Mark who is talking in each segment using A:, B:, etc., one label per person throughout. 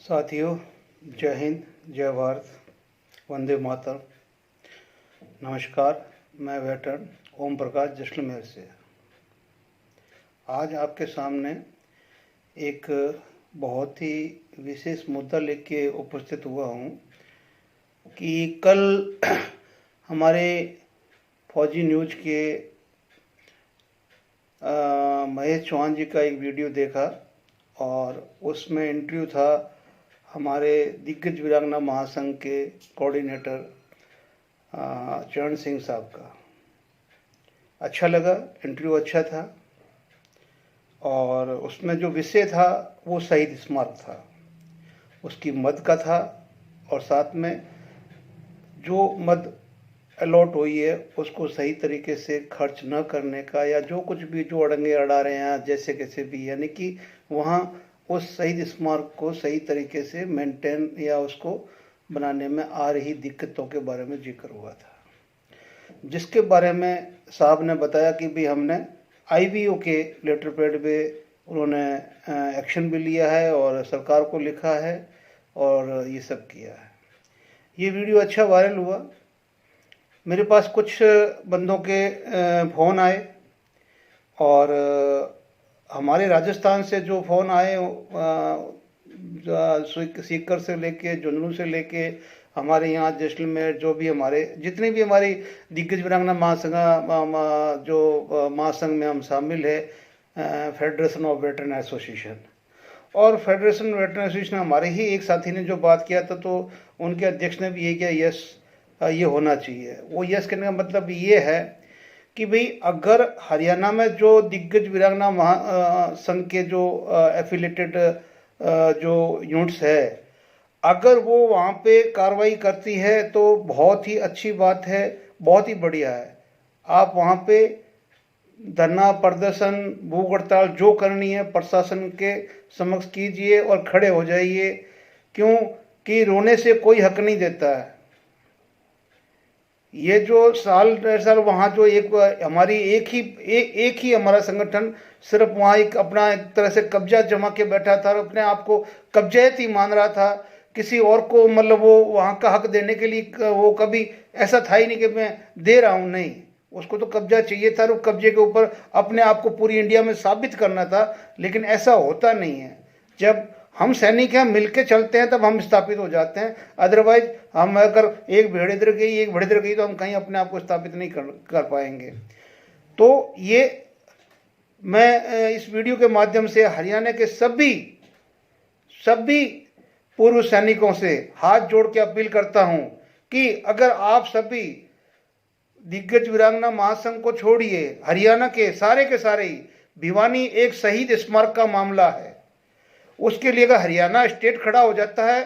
A: साथियों, जय हिंद, जय भारत, वंदे मातरम। नमस्कार, मैं वेटरन ओम प्रकाश जैसलमेर से आज आपके सामने एक बहुत ही विशेष मुद्दा लेके उपस्थित हुआ हूँ कि कल हमारे फौजी न्यूज़ के महेश चौहान जी का एक वीडियो देखा और उसमें इंटरव्यू था हमारे दिग्गज वीरांगना महासंघ के कोऑर्डिनेटर चरण सिंह साहब का। अच्छा लगा, इंटरव्यू अच्छा था और उसमें जो विषय था वो शहीद स्मारक था, उसकी मद का था और साथ में जो मद अलॉट हुई है उसको सही तरीके से खर्च न करने का या जो कुछ भी जो अड़ंगे अड़ा रहे हैं जैसे कैसे भी, यानी कि वहाँ उस शहीद स्मारक को सही तरीके से मेंटेन या उसको बनाने में आ रही दिक्कतों के बारे में जिक्र हुआ था, जिसके बारे में साहब ने बताया कि भी हमने आईवीओ के लेटर पैड पे उन्होंने एक्शन भी लिया है और सरकार को लिखा है और ये सब किया है। ये वीडियो अच्छा वायरल हुआ। मेरे पास कुछ बंदों के फ़ोन आए और हमारे राजस्थान से जो फ़ोन आए सीकर से लेके झुंझुनू से लेके हमारे यहाँ जैसलमेर जो भी हमारे जितनी भी हमारी दिग्गज वीरांगना महासंघ जो महासंघ में हम शामिल है, फेडरेशन ऑफ वेटरन एसोसिएशन, और फेडरेशन वेटरन एसोसिएशन हमारे ही एक साथी ने जो बात किया था तो उनके अध्यक्ष ने भी ये किया, यस ये होना चाहिए। वो यस कहने का मतलब ये है कि भाई अगर हरियाणा में जो दिग्गज वीरांगना महासंघ के जो एफिलेटेड जो यूनिट्स है, अगर वो वहाँ पे कार्रवाई करती है तो बहुत ही अच्छी बात है, बहुत ही बढ़िया है। आप वहाँ पे धरना प्रदर्शन भूख हड़ताल जो करनी है प्रशासन के समक्ष कीजिए और खड़े हो जाइए, क्यों कि रोने से कोई हक नहीं देता है। ये जो साल डेढ़ साल वहाँ जो एक हमारी एक ही हमारा संगठन सिर्फ वहाँ एक अपना एक तरह से कब्जा जमा के बैठा था और अपने आप को कब्जायती मान रहा था, किसी और को मतलब वो वहाँ का हक देने के लिए वो कभी ऐसा था ही नहीं कि मैं दे रहा हूँ, नहीं, उसको तो कब्जा चाहिए था और कब्जे के ऊपर अपने आप को पूरी इंडिया में साबित करना था। लेकिन ऐसा होता नहीं है। जब हम सैनिक हैं, मिलके चलते हैं, तब हम स्थापित हो जाते हैं। अदरवाइज हम अगर एक भेड़ इधर गई एक भेड़ इधर गई तो हम कहीं अपने आप को स्थापित नहीं कर पाएंगे। तो ये मैं इस वीडियो के माध्यम से हरियाणा के सभी पूर्व सैनिकों से हाथ जोड़ के अपील करता हूं कि अगर आप सभी दिग्गज वीरांगना महासंघ को छोड़िए, हरियाणा के सारे ही भिवानी एक शहीद स्मारक का मामला है, उसके लिए अगर हरियाणा स्टेट खड़ा हो जाता है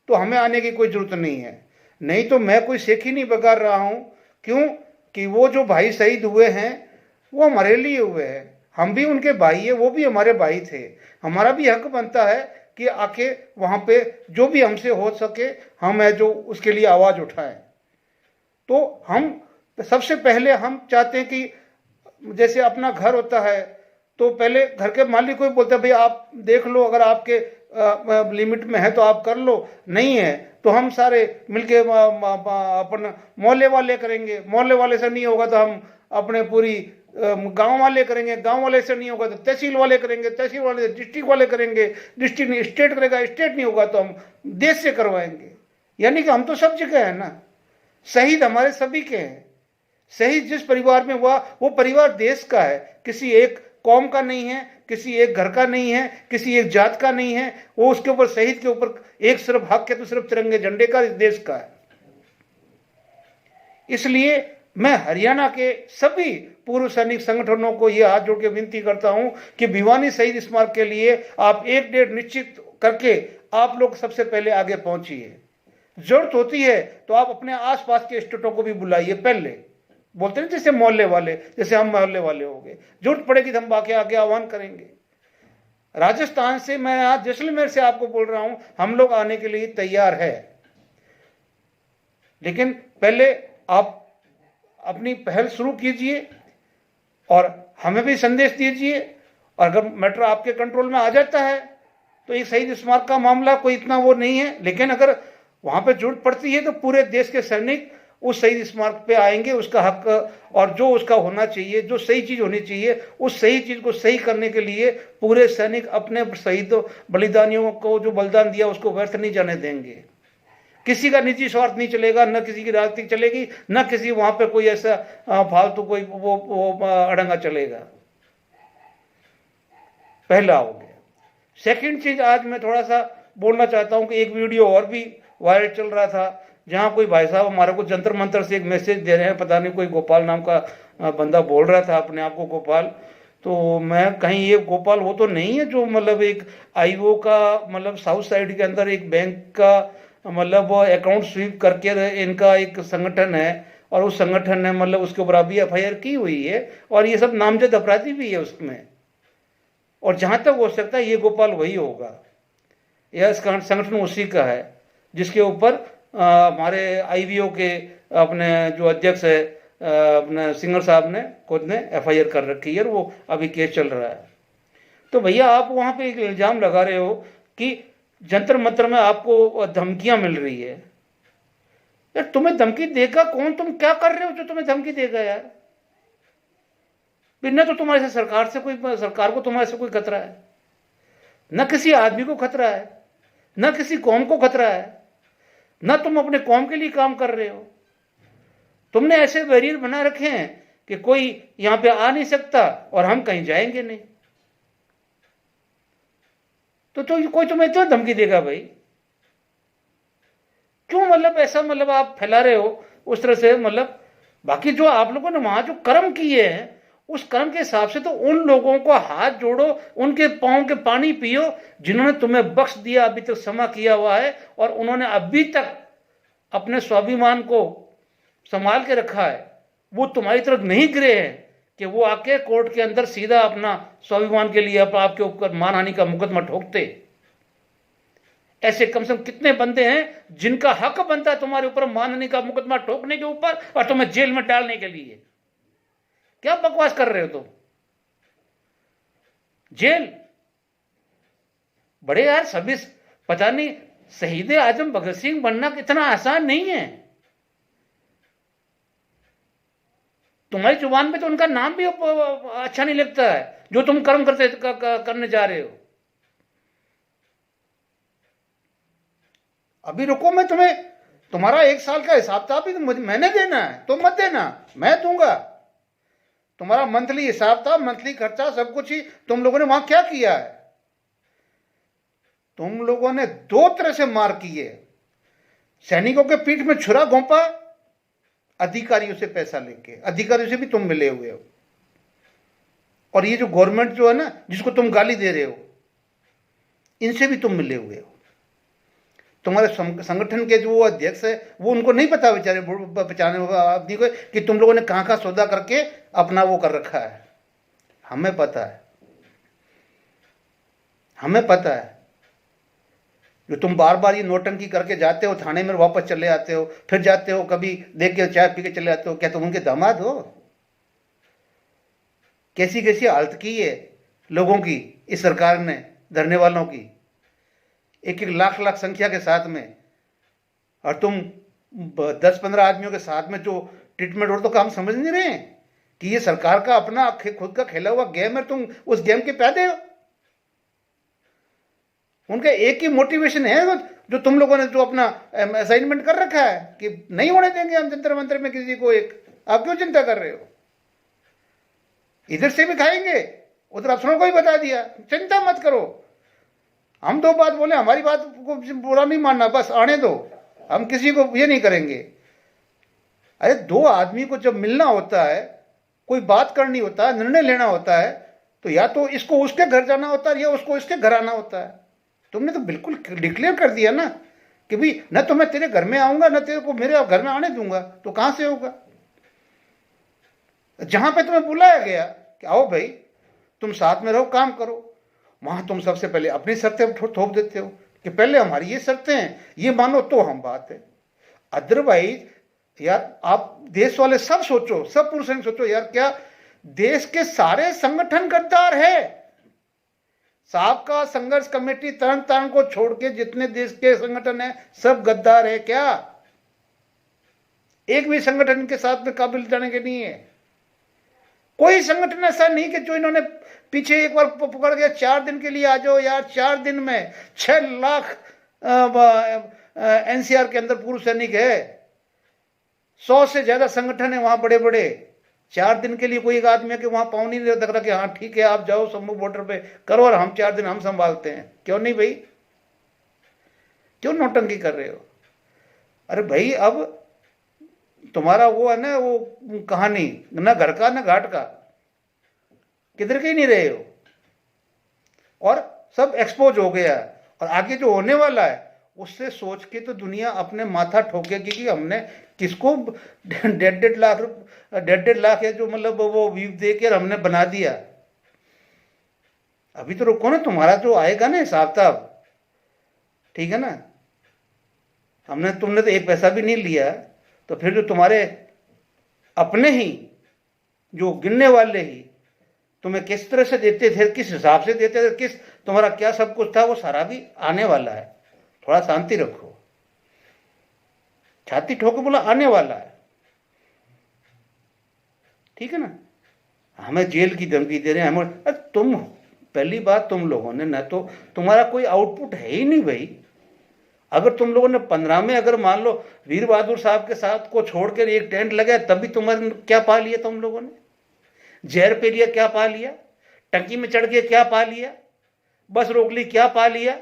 A: तो हमें आने की कोई जरूरत नहीं है। नहीं तो मैं कोई सेखी नहीं बगाड़ रहा हूं, क्यों कि वो जो भाई शहीद हुए हैं वो हमारे लिए हुए हैं, हम भी उनके भाई है, वो भी हमारे भाई थे। हमारा भी हक बनता है कि आके वहां पे जो भी हमसे हो सके हम है जो उसके लिए आवाज उठाएं। तो हम सबसे पहले हम चाहते हैं कि जैसे अपना घर होता है तो पहले घर के मालिक को ही बोलते हैं भाई आप देख लो, अगर आपके लिमिट में है तो आप कर लो, नहीं है तो हम सारे मिलके अपन मोहल्ले वाले करेंगे, मोहल्ले वाले से नहीं होगा तो हम अपने पूरी गांव वाले करेंगे, गांव वाले से नहीं होगा तो तहसील वाले करेंगे, तहसील वाले से डिस्ट्रिक्ट वाले करेंगे, डिस्ट्रिक्ट नहीं स्टेट करेगा, स्टेट नहीं होगा तो हम देश से करवाएंगे। यानी कि हम तो सब जगह है ना, शहीद हमारे सभी के हैं। शहीद जिस परिवार में हुआ वो परिवार देश का है, किसी एक कौम का नहीं है, किसी एक घर का नहीं है, किसी एक जात का नहीं है। वो उसके ऊपर शहीद के ऊपर एक सिर्फ हक है तो सिर्फ तिरंगे झंडे का, इस देश का है। इसलिए मैं हरियाणा के सभी पूर्व सैनिक संगठनों को यह हाथ जोड़ के विनती करता हूं कि भिवानी शहीद स्मारक के लिए आप एक डेट निश्चित करके आप लोग सबसे पहले आगे पहुंचिए। जरूरत होती है तो आप अपने आसपास के स्टेटों को भी बुलाइए। पहले बोलते हैं जैसे मोहल्ले वाले, जैसे हम मोहल्ले वाले हो गए, जरूरत पड़ेगी तो हम आगे आह्वान करेंगे। राजस्थान से मैं आज जैसलमेर से आपको बोल रहा हूं, हम लोग आने के लिए तैयार है, लेकिन पहले आप अपनी पहल शुरू कीजिए और हमें भी संदेश दीजिए। और अगर मैटर आपके कंट्रोल में आ जाता है तो एक शहीद स्मारक का मामला कोई इतना वो नहीं है, लेकिन अगर वहां पे जरूरत पड़ती है तो पूरे देश के सैनिक उस शहीद स्मारक पे आएंगे, उसका हक और जो उसका होना चाहिए, जो सही चीज होनी चाहिए, उस सही चीज को सही करने के लिए पूरे सैनिक अपने शहीद बलिदानियों को जो बलिदान दिया उसको व्यर्थ नहीं जाने देंगे। किसी का निजी स्वार्थ नहीं चलेगा, न किसी की राजनीति चलेगी, न किसी वहां पे कोई ऐसा फालतू कोई वो अड़ंगा चलेगा। पहला हो गया। सेकंड चीज आज मैं थोड़ा सा बोलना चाहता हूं कि एक वीडियो और भी वायरल चल रहा था, जहां कोई भाई साहब हमारे को जंतर मंतर से एक मैसेज दे रहे हैं, पता नहीं कोई गोपाल नाम का बंदा बोल रहा था अपने आप को गोपाल। तो मैं कहीं ये गोपाल वो तो नहीं है जो मतलब एक आईओ का मतलब साउथ साइड के अंदर एक बैंक का मतलब अकाउंट स्वीप करके इनका एक संगठन है, और उस संगठन ने मतलब उसके ऊपर अभी एफआईआर की हुई है, और ये सब नामजद अपराधी भी है उसमें। और जहां तक हो सकता है ये गोपाल वही होगा, यह संगठन उसी का है जिसके ऊपर हमारे आईवीओ के अपने जो अध्यक्ष है अपने सिंगर साहब ने खुद ने एफआईआर कर रखी है, और वो अभी केस चल रहा है। तो भैया आप वहां पे एक इल्जाम लगा रहे हो कि जंतर मंतर में आपको धमकियां मिल रही है। यार तुम्हें धमकी देगा कौन? तुम क्या कर रहे हो जो तुम्हें धमकी देगा यार? न तो तुम्हारे से सरकार को तुम्हारे से कोई खतरा है, न किसी आदमी को खतरा है, न किसी कौम को खतरा है, न तुम अपने कौम के लिए काम कर रहे हो। तुमने ऐसे बैरियर बना रखे हैं कि कोई यहां पे आ नहीं सकता और हम कहीं जाएंगे नहीं। तो कोई तुम्हें क्यों धमकी देगा भाई? क्यों मतलब ऐसा मतलब आप फैला रहे हो उस तरह से? मतलब बाकी जो आप लोगों ने वहां जो कर्म किए हैं उस कर्म के हिसाब से तो उन लोगों को हाथ जोड़ो, उनके पांव के पानी पियो जिन्होंने तुम्हें बख्श दिया, अभी तक क्षमा किया हुआ है, और उन्होंने अभी तक अपने स्वाभिमान को संभाल के रखा है। वो तुम्हारी तरफ नहीं गिरे हैं कि वो आके कोर्ट के अंदर सीधा अपना स्वाभिमान के लिए आपके ऊपर मानहानि का मुकदमा ठोकते। ऐसे कम से कम कितने बंदे हैं जिनका हक बनता है तुम्हारे ऊपर मानहानि का मुकदमा ठोकने के ऊपर और तुम्हें जेल में डालने के लिए? क्या बकवास कर रहे हो तुम? जेल बड़े यार सभी पता नहीं, शहीद आजम भगत सिंह बनना इतना आसान नहीं है। तुम्हारी जुबान पे तो उनका नाम भी अच्छा नहीं लगता है जो तुम कर्म करने जा रहे हो। अभी रुको, मैं तुम्हारा 1 साल का हिसाब था भी मैंने देना है, तुम मत देना, मैं दूंगा। तुम्हारा मंथली हिसाब था, मंथली खर्चा सब कुछ ही तुम लोगों ने वहां क्या किया है? तुम लोगों ने 2 तरह से मार किए। सैनिकों के पीठ में छुरा घोंपा, अधिकारियों से पैसा लेके, अधिकारियों से भी तुम मिले हुए हो। और ये जो गवर्नमेंट जो है ना जिसको तुम गाली दे रहे हो, इनसे भी तुम मिले हुए हो। तुम्हारे संगठन के जो अध्यक्ष है वो उनको नहीं पता बेचारे पहचाने आदमी को कि तुम लोगों ने कहां कहां सौदा करके अपना वो कर रखा है। हमें पता है, हमें पता है। जो तुम बार बार ये नोटंकी करके जाते हो, थाने में वापस चले आते हो, फिर जाते हो कभी देख के चाय पी के चले आते हो, क्या तुम उनके दामाद हो? कैसी कैसी हालत की है लोगों की इस सरकार ने, धरने वालों की, 1-1 लाख संख्या के साथ में, और तुम 10-15 आदमियों के साथ में जो ट्रीटमेंट हो, तो काम समझ नहीं रहे कि ये सरकार का अपना खुद का खेला हुआ गेम है, तुम उस गेम के पैदे हो। उनका एक ही मोटिवेशन है जो तुम लोगों ने जो अपना असाइनमेंट कर रखा है कि नहीं होने देंगे हम जंतर मंतर में किसी को एक। आप क्यों चिंता कर रहे हो? इधर से भी खाएंगे, उधर अफसरों को ही बता दिया, चिंता मत करो। हम 2 बात बोले, हमारी बात को बुरा नहीं मानना, बस आने दो, हम किसी को ये नहीं करेंगे। अरे 2 आदमी को जब मिलना होता है, कोई बात करनी होता है, निर्णय लेना होता है, तो या तो इसको उसके घर जाना होता है या उसको इसके घर आना होता है। तुमने तो बिल्कुल डिक्लेयर कर दिया ना कि भाई न तो मैं तेरे घर में आऊंगा न तेरे को मेरे घर में आने दूंगा, तो कहां से होगा? जहां पे तुम्हें बुलाया गया कि आओ भाई तुम साथ में रहो, काम करो, वहां तुम सबसे पहले अपनी शर्तें थोप देते हो कि पहले हमारी ये शर्तें हैं, ये मानो तो हम बात है। अदरवाइज यार आप देश वाले सब सोचो, सब पुरुष सोचो यार, क्या देश के सारे संगठन गद्दार है? साहब का संघर्ष कमेटी तरन तारण को छोड़ के जितने देश के संगठन है सब गद्दार है क्या? एक भी संगठन के साथ में काबिल जाने के नहीं है। कोई संगठन ऐसा नहीं कि जो इन्होंने पीछे एक बार पकड़ के 4 दिन के लिए आ जाओ यार, 4 दिन में 6 लाख एनसीआर के अंदर पूर्व सैनिक है, 100 से ज्यादा संगठन है वहां बड़े बड़े। 4 दिन के लिए कोई एक आदमी है कि वहां पाँव नहीं दे रहा कि हाँ ठीक है आप जाओ सम्मू बॉर्डर पे करो और हम 4 दिन हम संभालते हैं। क्यों नहीं भाई, क्यों नौटंकी कर रहे हो? अरे भाई अब तुम्हारा वो है ना वो कहानी, ना घर का ना घाट का, किधर के ही नहीं रहे हो और सब एक्सपोज हो गया। और आगे जो होने वाला है उससे सोच के तो दुनिया अपने माथा ठोकेगी कि हमने किसको 1.5 लाख है जो मतलब वो व्यू देकर हमने बना दिया। अभी तो रुको ना, तुम्हारा जो आएगा ना हिसाब किताब, ठीक है ना। तुमने तो एक पैसा भी नहीं लिया, तो फिर जो तुम्हारे अपने ही जो गिनने वाले ही तुम्हें किस तरह से देते थे, किस हिसाब से देते थे, किस तुम्हारा क्या सब कुछ था, वो सारा भी आने वाला है। थोड़ा शांति रखो, छाती ठोके बोला आने वाला है, ठीक है ना। हमें जेल की धमकी दे रहे हैं हम। तुम पहली बात तुम लोगों ने ना तो तुम्हारा कोई आउटपुट है ही नहीं भाई। अगर तुम लोगों ने 15 में अगर मान लो वीर बहादुर साहब के साथ को छोड़कर एक टेंट लगाया तब भी तुम्हारे क्या पा लिया तुम लोगों ने? जहर पे लिया क्या पा लिया? टंकी में चढ़ के क्या पा लिया? बस रोक ली क्या पा लिया?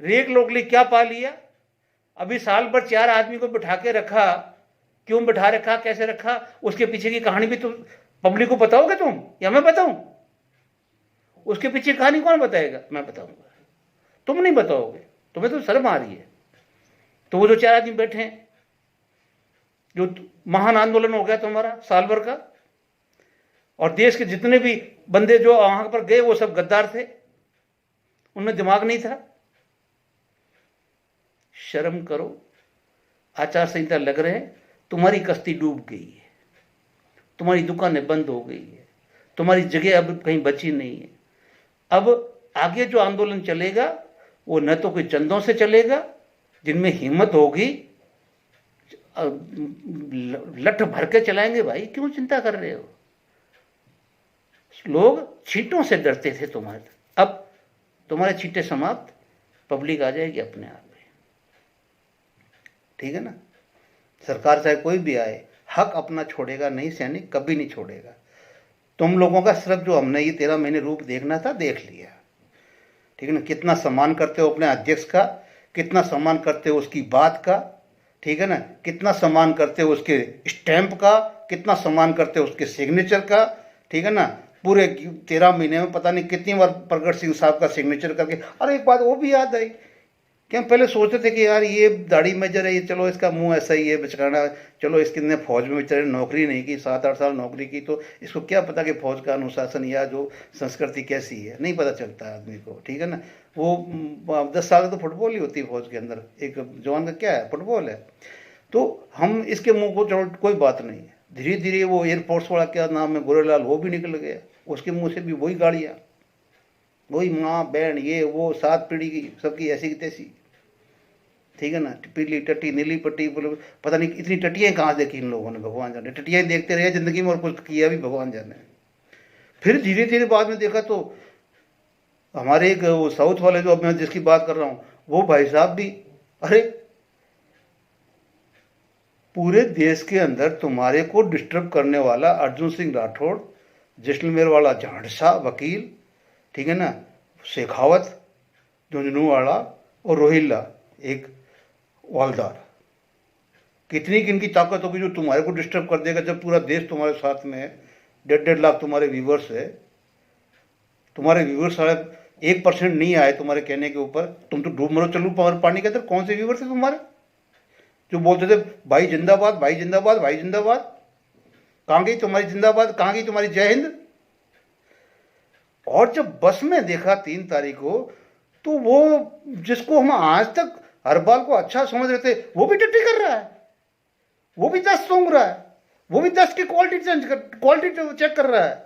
A: रेक रोक ली क्या पा लिया? अभी साल भर 4 आदमी को बिठा के रखा, क्यों बिठा रखा, कैसे रखा, उसके पीछे की कहानी भी तुम पब्लिक को बताओगे तुम या मैं बताऊं? उसके पीछे कहानी कौन बताएगा? मैं बताऊंगा, तुम नहीं बताओगे। तुम्हें तो शर्म आ रही है। तो वो जो 4 आदमी बैठे हैं, जो महान आंदोलन हो गया तुम्हारा साल भर का, और देश के जितने भी बंदे जो वहां पर गए वो सब गद्दार थे, उनमें दिमाग नहीं था। शर्म करो, आचार संहिता लग रहे हैं, तुम्हारी कश्ती डूब गई है, तुम्हारी दुकानें बंद हो गई है, तुम्हारी जगह अब कहीं बची नहीं है। अब आगे जो आंदोलन चलेगा वो न तो कोई चंदों से चलेगा, जिनमें हिम्मत होगी लठ भर के चलाएंगे। भाई क्यों चिंता कर रहे हो? लोग छींटों से डरते थे तुम्हारे, अब तुम्हारे छींटे समाप्त, पब्लिक आ जाएगी अपने आप में, ठीक है ना। सरकार चाहे कोई भी आए, हक अपना छोड़ेगा नहीं, सैनिक कभी नहीं छोड़ेगा। तुम लोगों का सिर्फ जो हमने ये 13 महीने रूप देखना था देख लिया, ठीक है ना। कितना सम्मान करते हो अपने अध्यक्ष का, कितना सम्मान करते हो उसकी बात का, ठीक है ना। कितना सम्मान करते हो उसके स्टैंप का, कितना सम्मान करते हो उसके सिग्नेचर का, ठीक है ना। पूरे 13 महीने में पता नहीं कितनी बार प्रगट सिंह साहब का सिग्नेचर करके। और एक बात वो भी याद आई कि हम पहले सोचते थे कि यार ये दाढ़ी मेजर है, ये चलो इसका मुंह ऐसा ही है बेचारा, चलो इसके ने फौज में बेचारे नौकरी नहीं की, 7-8 साल नौकरी की, तो इसको क्या पता कि फौज का अनुशासन या जो संस्कृति कैसी है, नहीं पता चलता आदमी को, ठीक है ना। वो 10 साल तो फुटबॉल ही होती है फौज के अंदर, एक जवान का क्या है, फुटबॉल है। तो हम इसके मुंह को चलो कोई बात नहीं है, धीरे धीरे वो एयरफोर्स वाला क्या नाम है गोरेलाल, वो भी निकल गया, उसके मुंह से भी वही गाड़ियाँ, वही माँ बहन ये वो 7 पीढ़ी की सबकी ऐसी की तैसी, ठीक है ना। पीली टट्टी नीली पट्टी, पता नहीं इतनी टट्टियाँ कहाँ देखी इन लोगों ने, भगवान जाने। टट्टियाँ देखते रहे जिंदगी में और कुछ किया भी भगवान जाने। फिर धीरे धीरे बाद में देखा तो हमारे एक वो साउथ वाले जो अब मैं जिसकी बात कर रहा हूँ, वो भाई साहब भी, अरे पूरे देश के अंदर तुम्हारे को डिस्टर्ब करने वाला अर्जुन सिंह राठौड़, जैसलमेर वाला झांडसा वकील, ठीक है ना, शेखावत झुंझुनूवाला और रोहिल्ला एक वालदार, कितनी किनकी ताकत होगी जो तुम्हारे को डिस्टर्ब कर देगा जब पूरा देश तुम्हारे साथ में है। 1.5 लाख तुम्हारे व्यूवर्स है, तुम्हारे व्यूवर्स 1% नहीं आए तुम्हारे कहने के ऊपर, तुम तो डूब मरो चलो पानी के अंदर। कौन से व्यूवर्स थे तुम्हारे जो बोलते थे भाई जिंदाबाद, भाई जिंदाबाद, भाई जिंदाबाद? कहाँ गई तुम्हारी जिंदाबाद, कहाँ गई तुम्हारी जय हिंद? और जब बस में देखा 3 तारीख को, तो वो जिसको हम आज तक हर बाल को अच्छा समझ रहे थे वो भी टट्टी कर रहा है, वो भी 10 सूंघ रहा है, वो भी 10 की क्वालिटी चेक कर रहा है।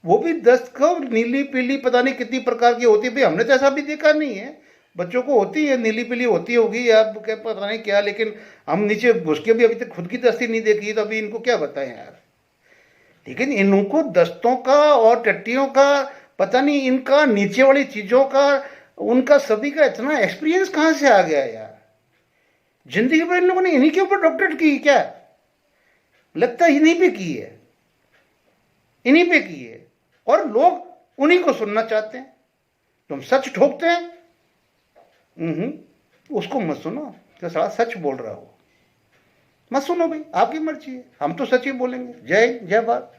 A: वो भी दस्त को नीली पीली पता नहीं कितनी प्रकार की होती है भाई, हमने तो ऐसा भी देखा नहीं है। बच्चों को होती है नीली पीली होती होगी या क्या पता नहीं क्या, लेकिन हम नीचे घुस के भी अभी तक खुद की दस्ती नहीं देखी, तो अभी इनको क्या बताएं यार। लेकिन इनको दस्तों का और टट्टियों का पता नहीं, इनका नीचे वाली चीजों का उनका सभी का इतना एक्सपीरियंस कहाँ से आ गया यार। जिंदगी भर इन लोगों ने इन्हीं के ऊपर डॉक्टरेट की क्या, लगता है इन्हीं पे की है, इन्हीं पे की है, और लोग उन्हीं को सुनना चाहते हैं। तुम सच ठोकते हैं, उसको मत सुनो, तो साला सच बोल रहा हो, मत सुनो भाई, आपकी मर्जी है, हम तो सच ही बोलेंगे। जय जय भारत।